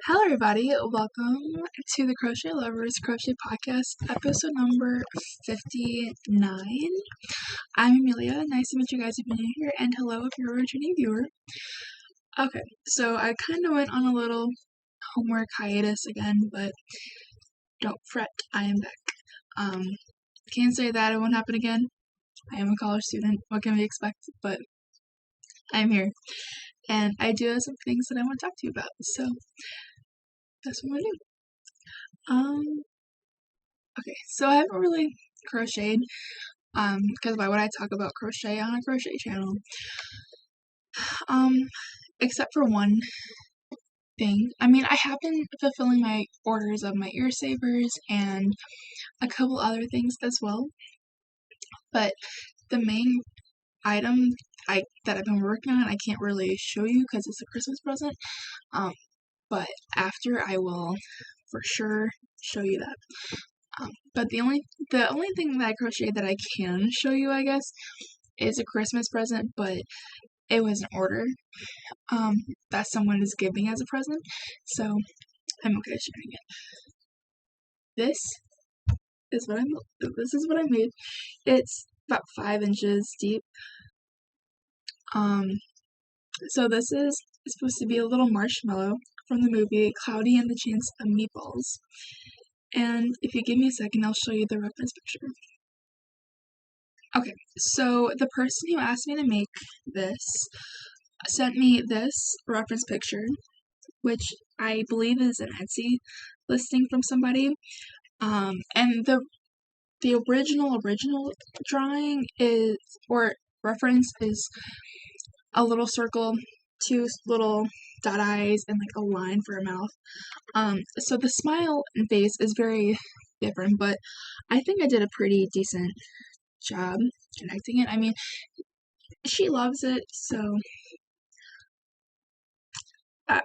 Hello, everybody. Welcome to the Crochet Lovers Crochet Podcast, episode number 59. I'm Amelia. Nice to meet you guys if you're new here, and hello if you're a returning viewer. Okay, so I kind of went on a little homework hiatus again, but don't fret, I am back. Can't say that it won't happen again. I am a college student. What can we expect? But I'm here, and I do have some things that I want to talk to you about. So that's what I'm gonna do. Okay, so I haven't really crocheted, because why would I talk about crochet on a crochet channel? Except for one thing. I mean, I have been fulfilling my orders of my ear savers and a couple other things as well, but the main item that I've been working on, I can't really show you because it's a Christmas present, but after I will for sure show you that. But the only thing that I crocheted that I can show you, I guess, is a Christmas present, but it was an order that someone is giving as a present, so I'm okay sharing it. This is what I made. It's about 5 inches deep. So this is supposed to be a little marshmallow from the movie Cloudy and the Chance of Meatballs. And if you give me a second, I'll show you the reference picture. Okay, so the person who asked me to make this sent me this reference picture, which I believe is an Etsy listing from somebody. And the original drawing is, or reference is, a little circle, 2 little dot eyes, and like a line for a mouth. So the smile and face is very different, but I think I did a pretty decent job connecting it. I mean, she loves it, so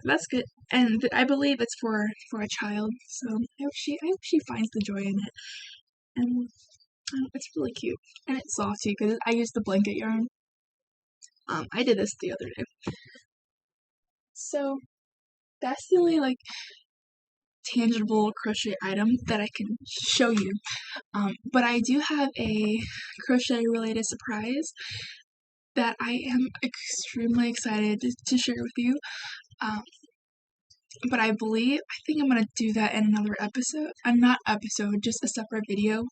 that's good. And I believe it's for a child, so I hope she finds the joy in it. And it's really cute, and it's soft too because I used the blanket yarn. I did this the other day. So that's the only tangible crochet item that I can show you. But I do have a crochet related surprise that I am extremely excited to share with you. But I think I'm gonna do that in another episode. Just a separate video.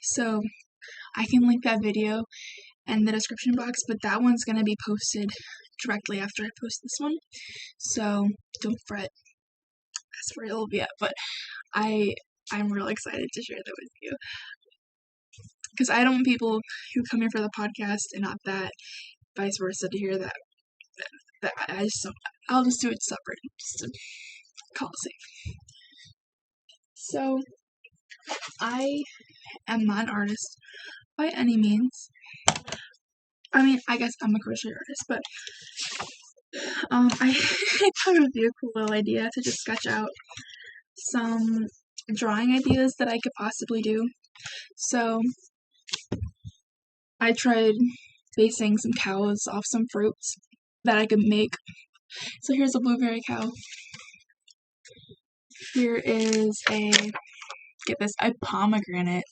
So I can link that video in the description box, but that one's gonna be posted directly after I post this one. So don't fret. That's where it'll be at. But I'm real excited to share that with you, because I don't want people who come here for the podcast and not that, vice versa, to hear that I'll just do it separate, just to call it safe. So I am not an artist by any means. I mean, I guess I'm a crochet artist, but I thought it would be a cool little idea to just sketch out some drawing ideas that I could possibly do. So I tried basing some cows off some fruits that I could make. So here's a blueberry cow. Here is a pomegranate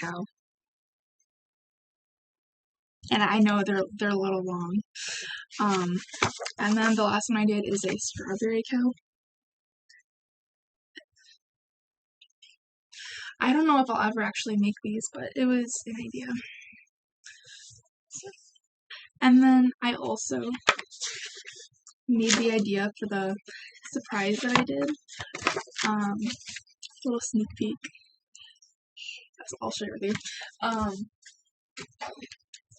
cow. And I know they're a little long. And then the last one I did is a strawberry cow. I don't know if I'll ever actually make these, but it was an idea. And then I also made the idea for the surprise that I did. Little sneak peek. That's what I'll share with you. I'm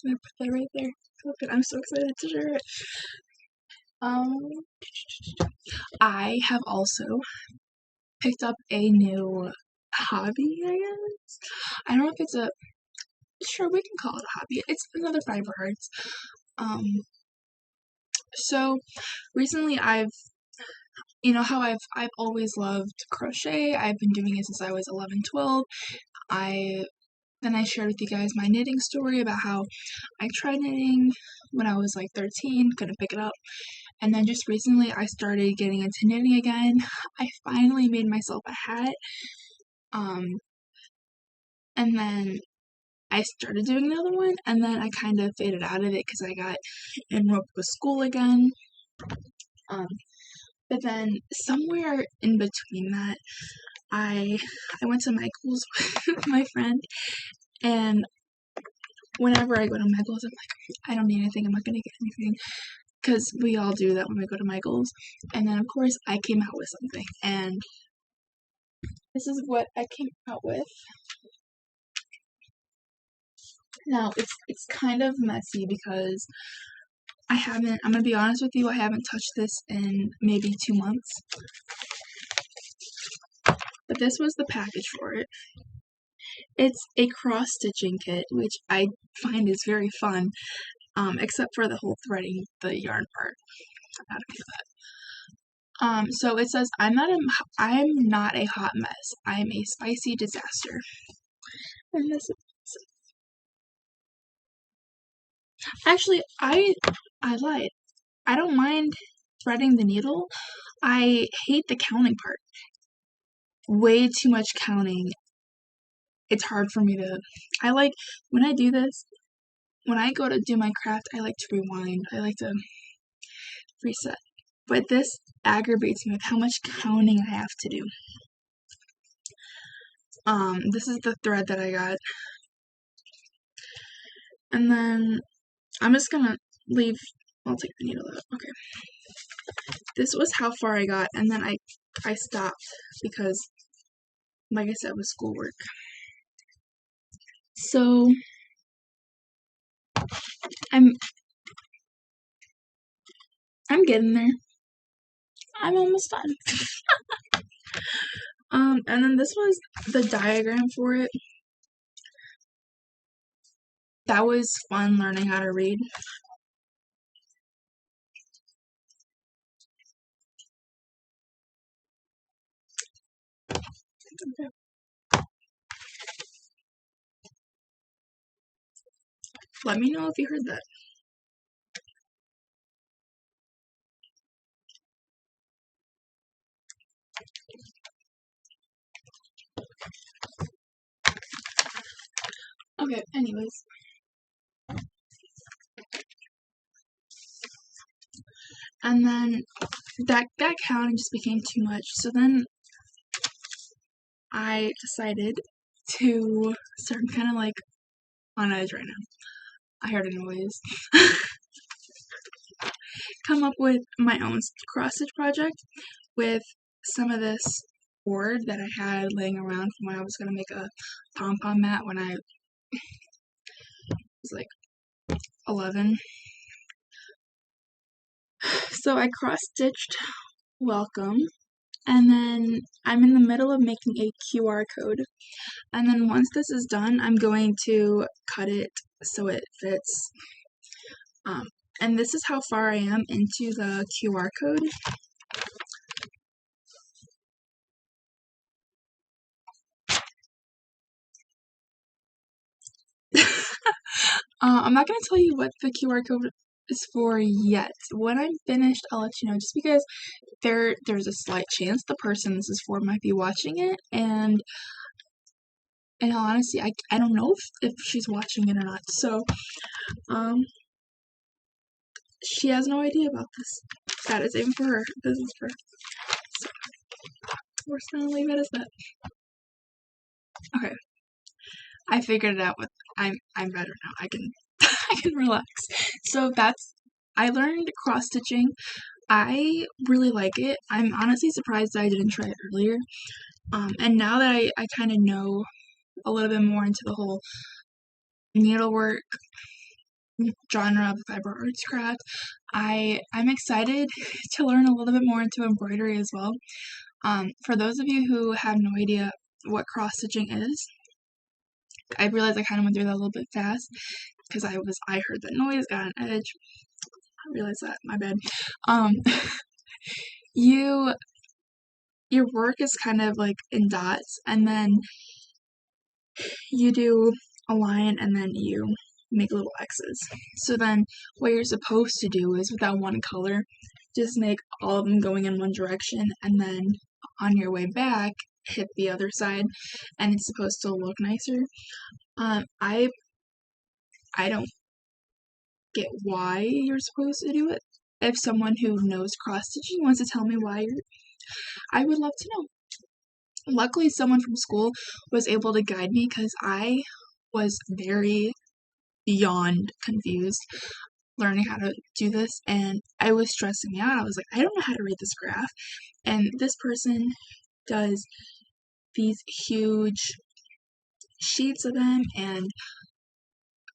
gonna put that right there. Look, I'm so excited to share it. I have also picked up a new hobby, I guess. I don't know if it's sure, we can call it a hobby. It's another fiber arts. So recently I've always loved crochet. I've been doing it since I was 11, 12. Then I shared with you guys my knitting story about how I tried knitting when I was 13, couldn't pick it up, And then just recently I started getting into knitting again. I finally made myself a hat. And then I started doing another one, and then I kind of faded out of it because I got enrolled with school again. But then somewhere in between that, I went to Michael's with my friend, and whenever I go to Michael's, I'm like, I don't need anything, I'm not gonna get anything, because we all do that when we go to Michael's. And then of course I came out with something, and this is what I came out with. Now it's kind of messy because I'm gonna be honest with you, I haven't touched this in maybe 2 months. But this was the package for it. It's a cross stitching kit, which I find is very fun, except for the whole threading the yarn part. I'm not okay with that. So it says, I'm not a hot mess. I'm a spicy disaster. And this is, actually, I lied. I don't mind threading the needle. I hate the counting part. Way too much counting. It's hard for me to, when I do this, when I go to do my craft, I like to rewind. I like to reset. But this aggravates me with how much counting I have to do. This is the thread that I got. And then I'm just gonna leave, I'll take the needle out. Okay. This was how far I got, and then I stopped because, like I said, with schoolwork. So I'm getting there. I'm almost done. And then this was the diagram for it. That was fun learning how to read. Let me know if you heard that. Okay, anyways. And then that counting just became too much. So then I decided to start kind of like on edge right now. I heard a noise. Come up with my own cross stitch project with some of this board that I had laying around from when I was going to make a pom-pom mat when I was like 11. So I cross-stitched welcome, and then I'm in the middle of making a QR code. And then once this is done, I'm going to cut it so it fits. And this is how far I am into the QR code. I'm not going to tell you what the QR code is for yet. When I'm finished, I'll let you know, just because there's a slight chance the person this is for might be watching it, and in all honesty, I don't know if she's watching it or not. So, she has no idea about this. That is even for her. This is for her. So, we're just gonna leave it as that. Okay. I figured it out, but I'm better now. I can I can relax. So I learned cross stitching. I really like it. I'm honestly surprised that I didn't try it earlier. And now that I kind of know a little bit more into the whole needlework genre of fiber arts craft, I'm excited to learn a little bit more into embroidery as well. For those of you who have no idea what cross stitching is, I realized I kind of went through that a little bit fast because I heard that noise, got an edge. I realized that, my bad. Your work is kind of like in dots, and then you do a line, and then you make little X's. So then what you're supposed to do is, with that one color, just make all of them going in one direction, and then on your way back, hit the other side, and it's supposed to look nicer. I don't get why you're supposed to do it. If someone who knows cross stitching wants to tell me why, I would love to know. Luckily, someone from school was able to guide me because I was very beyond confused learning how to do this, and I was stressing me out. I was like, I don't know how to read this graph, and this person does these huge sheets of them, and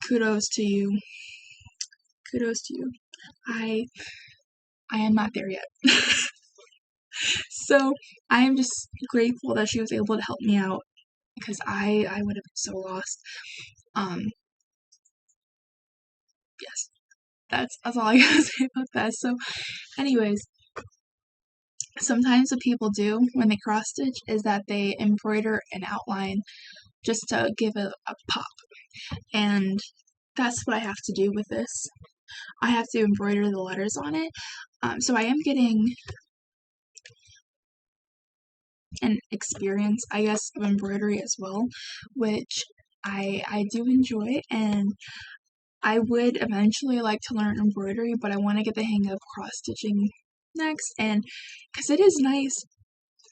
kudos to you. Kudos to you. I am not there yet. So I am just grateful that she was able to help me out, because I would have been so lost. Yes, that's all I gotta say about that. So anyways, sometimes what people do when they cross stitch is that they embroider an outline just to give it a pop, and that's what I have to do with this. I have to embroider the letters on it. So I am getting an experience, I guess, of embroidery as well, which I do enjoy, and I would eventually like to learn embroidery, but I want to get the hang of cross stitching next, and because it is nice,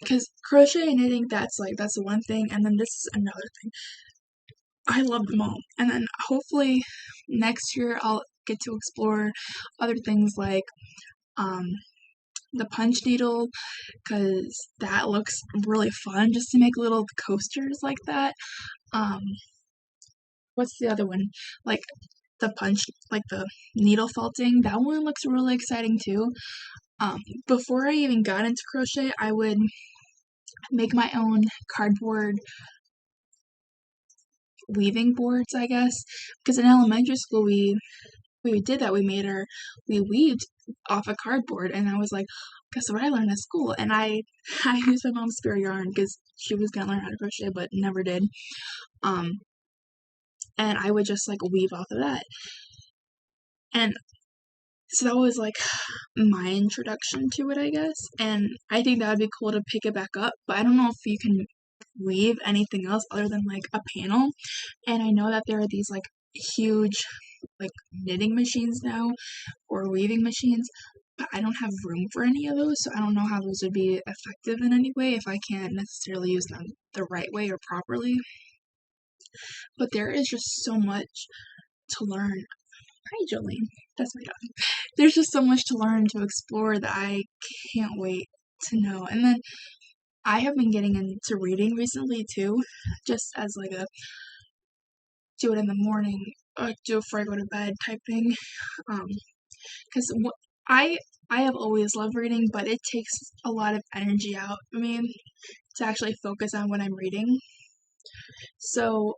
because crochet and knitting, that's the one thing, and then this is another thing. I love them all, and then hopefully next year I'll get to explore other things like the punch needle, because that looks really fun, just to make little coasters like that. What's the other one? Like the punch, like the needle felting, that one looks really exciting too. Before I even got into crochet, I would make my own cardboard weaving boards, I guess, because in elementary school we did that. We weaved off a cardboard, and I was like, guess what I learned at school? And I used my mom's spare yarn because she was gonna learn how to crochet but never did. And I would just like weave off of that. And so that was like my introduction to it, I guess. And I think that would be cool to pick it back up, but I don't know if you can weave anything else other than like a panel. And I know that there are these like huge like knitting machines now, or weaving machines, but I don't have room for any of those, so I don't know how those would be effective in any way if I can't necessarily use them the right way or properly. But there is just so much to learn. Hi, Jolene. That's my dog. There's just so much to learn, to explore, that I can't wait to know. And then I have been getting into reading recently too, just as like a do it in the morning or do it before I go to bed type thing. Because I have always loved reading, but it takes a lot of energy out of me to actually focus on what I'm reading. So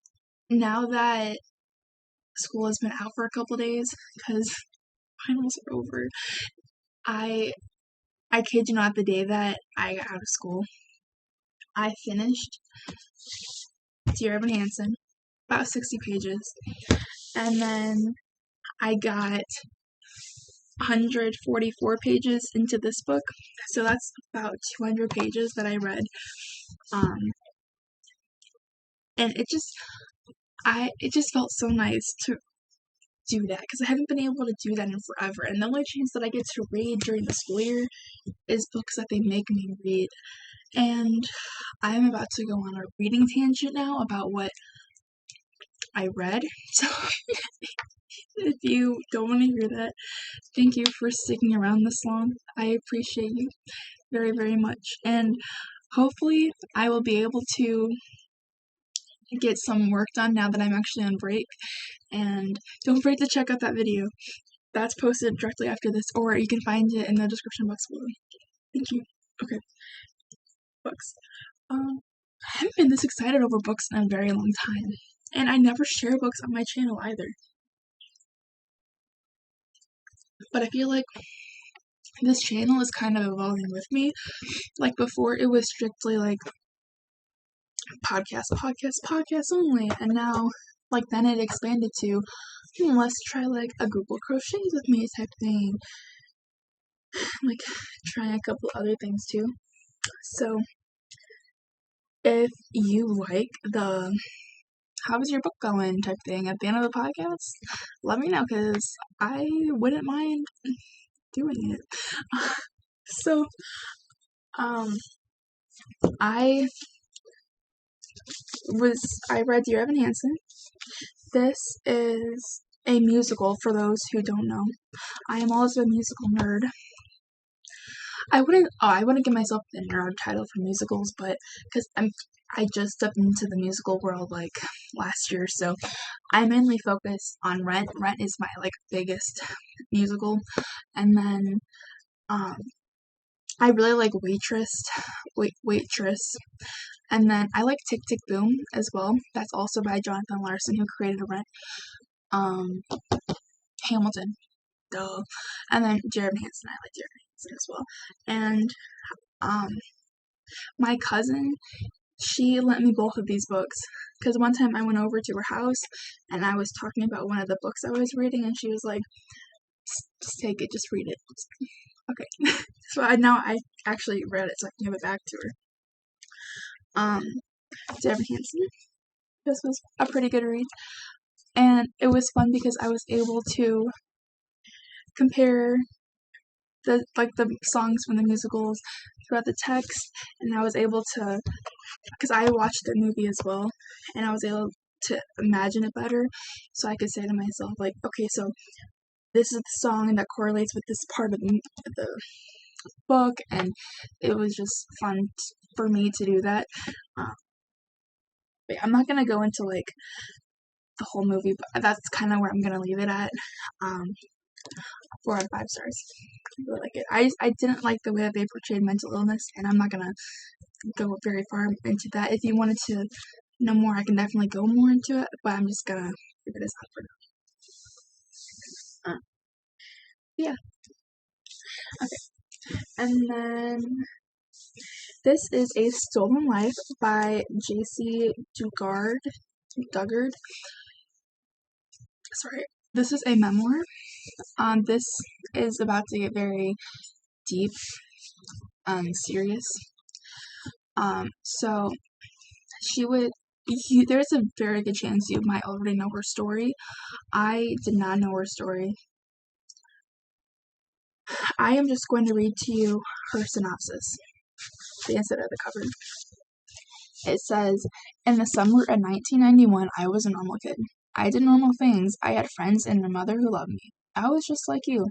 now that school has been out for a couple days, because finals are over, I kid you not, the day that I got out of school, I finished Dear Evan Hansen, about 60 pages, and then I got 144 pages into this book, so that's about 200 pages that I read, and it just felt so nice to do that, because I haven't been able to do that in forever, and the only chance that I get to read during the school year is books that they make me read. And I'm about to go on a reading tangent now about what I read, so if you don't want to hear that, thank you for sticking around this long. I appreciate you very, very much, and hopefully I will be able to get some work done now that I'm actually on break. And don't forget to check out that video. That's posted directly after this, or you can find it in the description box below. Thank you. Okay. Books. I haven't been this excited over books in a very long time. And I never share books on my channel either. But I feel like this channel is kind of evolving with me. Like before, it was strictly like podcast only, and now like then it expanded to let's try like a Google Crochets with me type thing, like trying a couple other things too. So if you like the how's your book going type thing at the end of the podcast, let me know because I wouldn't mind doing it. So I read Dear Evan Hansen. This is a musical for those who don't know. I am also a musical nerd. I wouldn't give myself the nerd title for musicals, but because I just stepped into the musical world like last year, so I mainly focus on Rent. Rent is my like biggest musical, and then I really like Waitress, and then I like Tick Tick Boom as well. That's also by Jonathan Larson, who created Rent. Hamilton, duh, and then Dear Evan Hansen. I like Dear Evan Hansen as well, and my cousin, she lent me both of these books because one time I went over to her house and I was talking about one of the books I was reading, and she was like, "Just take it, just read it." Okay, so now I actually read it, so I can give it back to her. Dear Evan Hansen. This was a pretty good read, and it was fun because I was able to compare the songs from the musicals throughout the text, and I was able to, because I watched the movie as well, and I was able to imagine it better, so I could say to myself like, okay, so this is the song that correlates with this part of the book, and it was just fun for me to do that. But I'm not gonna go into like the whole movie, but that's kind of where I'm gonna leave it at. 4 out of 5 stars. I really like it. I didn't like the way that they portrayed mental illness, and I'm not gonna go very far into that. If you wanted to know more, I can definitely go more into it, but I'm just gonna leave it as that for now. Yeah. Okay. And then this is A Stolen Life by J.C. Dugard. Sorry. This is a memoir. This is about to get very deep, serious. So there's a very good chance you might already know her story. I did not know her story. I am just going to read to you her synopsis, the inside of the cover. It says, "In the summer of 1991, I was a normal kid. I did normal things. I had friends and a mother who loved me. I was just like you,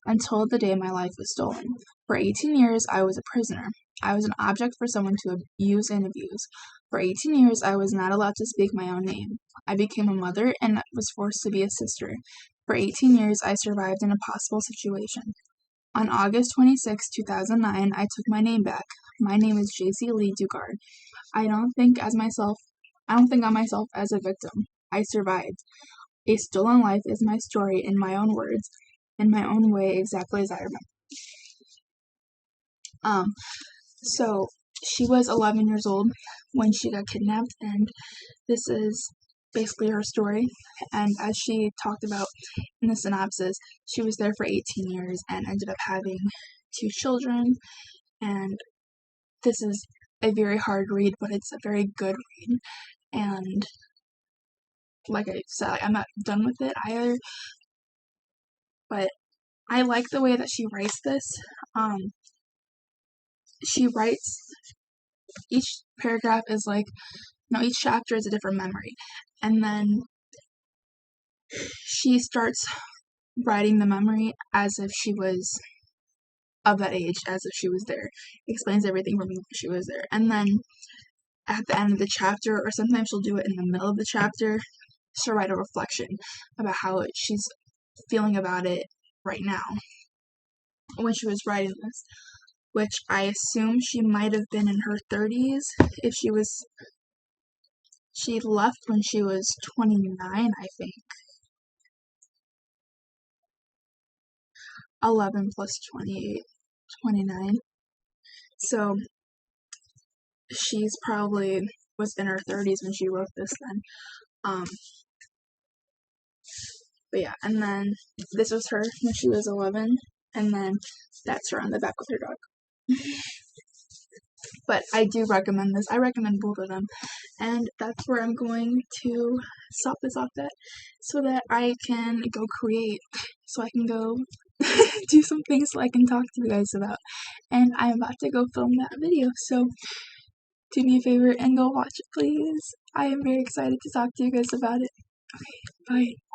until the day my life was stolen. For 18 years, I was a prisoner. I was an object for someone to use and abuse. For 18 years, I was not allowed to speak my own name. I became a mother and was forced to be a sister. For 18 years, I survived an impossible situation. On August 26, 2009, I took my name back. My name is J.C. Lee Dugard. I don't think on myself as a victim. I survived. A Stolen Life is my story in my own words, in my own way, exactly as I remember." So she was 11 years old when she got kidnapped, and this is basically her story. And as she talked about in the synopsis, she was there for 18 years and ended up having 2 children. And this is a very hard read, but it's a very good read. And like I said, I'm not done with it either, but I like the way that she writes this. She writes, each paragraph is like, no, each chapter is a different memory, and then she starts writing the memory as if she was of that age, as if she was there. Explains everything from when she was there, and then at the end of the chapter, or sometimes she'll do it in the middle of the chapter, she'll write a reflection about how she's feeling about it right now when she was writing this, which I assume she might have been in her 30s if she left when she was 29, I think. 11 plus 28, 29. So she's probably was in her 30s when she wrote this then. But yeah, and then this was her when she was 11. and then that's her on the back with her dog. But I do recommend this. I recommend both of them. And that's where I'm going to stop this off at, so that I can go create, so I can go do some things so I can talk to you guys about. And I'm about to go film that video, so do me a favor and go watch it, please. I am very excited to talk to you guys about it. Okay, bye.